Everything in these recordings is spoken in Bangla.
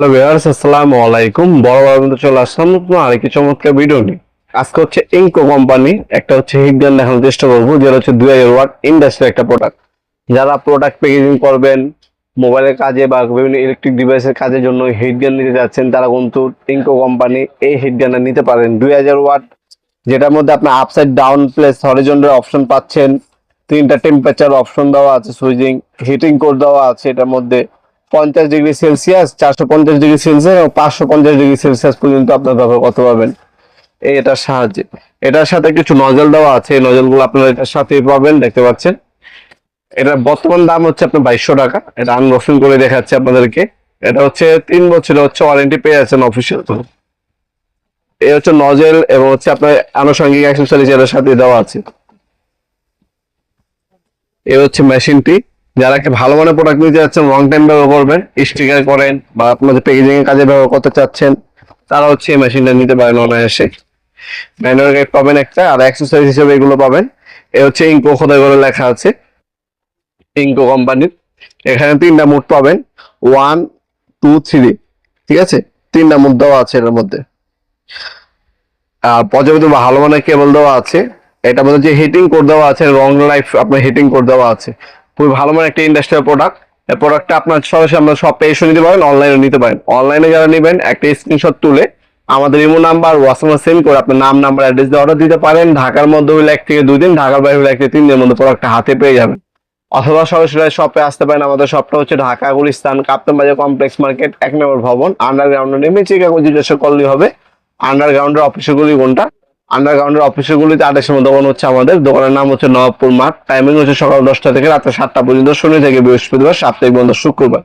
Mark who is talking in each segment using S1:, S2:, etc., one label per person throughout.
S1: হ্যালো ভিউয়ার্স, আসসালামু আলাইকুম। বড় বড় চলে আসলাম নতুন আরেকটি চমৎকার ভিডিও নিয়ে। আজকে হচ্ছে ইনকো কোম্পানি একটা হচ্ছে হিট গান দেখানোর চেষ্টা করবো, যেটা হচ্ছে 2000 ওয়াট ইন্ডাস্ট্রি একটা প্রোডাক্ট। যারা প্রোডাক্ট প্যাকেজিং করবেন, মোবাইলের কাজে বা বিভিন্ন ইলেকট্রিক ডিভাইসের কাজের জন্য হিট গান নিতে যাচ্ছেন, তারা কিন্তু ইনকো কোম্পানি এই হিট গানটা নিতে পারেন। 2000 ওয়াট, যেটার মধ্যে আপনার upside down place horizontal option পাচ্ছেন, তিনটা টেম্পারেচার অপশন দেওয়া আছে, সুইচিং হিটিং কোড দেওয়া আছে। এটার মধ্যে 50 ডিগ্রি সেলসিয়াস, 450 ডিগ্রি সেলসিয়াস এবং 550 ডিগ্রি সেলসিয়াস পর্যন্ত আপনার ব্যবহার করতে পারবেন এটার সাহায্যে। এটার সাথে কিছু নজল দেওয়া আছে, এই নজলগুলো আপনারা এটার সাথে পাবেন, দেখতে পাচ্ছেন। এটার বর্তমান দাম হচ্ছে আপনার 2200 টাকা। এটা আনবক্সিং করে দেখাচ্ছি আপনাদেরকে। এটা হচ্ছে 3 বছরের হচ্ছে ওয়ারেন্টি পেয়ে যাচ্ছেন অফিসিয়াল। এই হচ্ছে নজেল এবং হচ্ছে আপনার আনুষঙ্গিক অ্যাক্সেসরিজ এর সাথে দেওয়া আছে। এই হচ্ছে মেশিনটি। যারা একটা ভালো মানের প্রোডাক্ট নিতে যাচ্ছেন, লং টাইম ব্যবহার করবেন, স্টিকার করেন বা আপনাদের প্যাকেজিং এর কাজে ব্যবহার করতে চাচ্ছেন, তারা হচ্ছে এই মেশিনটা নিতে পারেন অনায়াসে। ম্যানুয়াল গাইড পাবেন একটা, আর অ্যাক্সেসরিজ হিসেবে এগুলো পাবেন। এ হচ্ছে ইনকো খোদাই করে লেখা আছে, ইনকো কোম্পানির। এখানে 3টা মুড পাবেন, 1, 2, 3, ঠিক আছে। 3টা মুড দেওয়া আছে এর মধ্যে। পর্যাপ্ত ভালো মানের কেবল দেওয়া আছে। এটা মধ্যে যে হিটিং কোড দেওয়া আছে, লং লাইফ আপনার হিটিং কোড দেওয়া আছে। খুবই ভালো মানের একটা ইন্ডাস্ট্রিয়াল প্রোডাক্ট। এই প্রোডাক্টটা আপনার সরাসরি আপনার শপে এসে নিতে পারেন, অনলাইনে নিতে পারেন। অনলাইনে যারা নেবেন, একটা স্ক্রিনশট তুলে আমাদের ইমো নাম্বার হোয়াটসঅ্যাপে সেন্ড করে আপনার নাম, নাম্বার, অ্যাড্রেস দিয়ে অর্ডার দিতে পারেন। ঢাকার মধ্যে হইলে 1 থেকে 2 দিন, ঢাকার বাইরে হইলে 1 থেকে 3 দিনের মধ্যে প্রোডাক্টটা হাতে পেয়ে যাবেন। অথবা সরাসরি শপে আসতে পারেন। আমাদের শপটা হচ্ছে ঢাকা গুলিস্তান কাপ্তান বাজার কমপ্লেক্স মার্কেট 1 নম্বর ভবন, আন্ডারগ্রাউন্ডে নেমে চিকাগো জিজ্ঞাসা করলেই হবে আন্ডারগ্রাউন্ডের অফিসগুলি কোনটা। আন্ডারগ্রাউন্ডের অফিসগুলিতে আদেশের মধ্যে দোকান হচ্ছে আমাদের। দোকানের নাম হচ্ছে নবাবপুর মাঠ। টাইমিং হচ্ছে সকাল 10টা থেকে রাত 7টা পর্যন্ত, শনি থেকে বৃহস্পতিবার, সাপ্তাহিক বন্ধ শুক্রবার।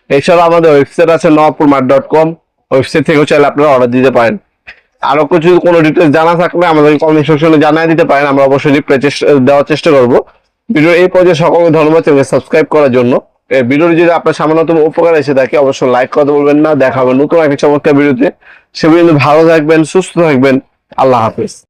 S1: এছাড়া আমাদের ওয়েবসাইট আছে nawapurmat.com। ওয়েবসাইট থেকেও চাইলে আপনারা অর্ডার দিতে পারেন। আরো কিছু কোনো ডিটেলস জানা থাকলে আমাদের কমেন্ট সেকশনে জানিয়ে দিতে পারেন, আমরা অবশ্যই রিপ্লাই দেওয়ার চেষ্টা করবো। ভিডিও এই পর্যায়ে সকলকে ধন্যবাদ, চ্যানেল সাবস্ক্রাইব করার জন্য। এই ভিডিওটি যদি আপনার সামান্যতম উপকার এসে থাকে, অবশ্যই লাইক করতে বলবেন না। দেখা হবে নতুন একটা চমৎকার ভিডিওতে। সে পর্যন্ত ভালো থাকবেন, সুস্থ থাকবেন। আল্লাহ হাফেজ।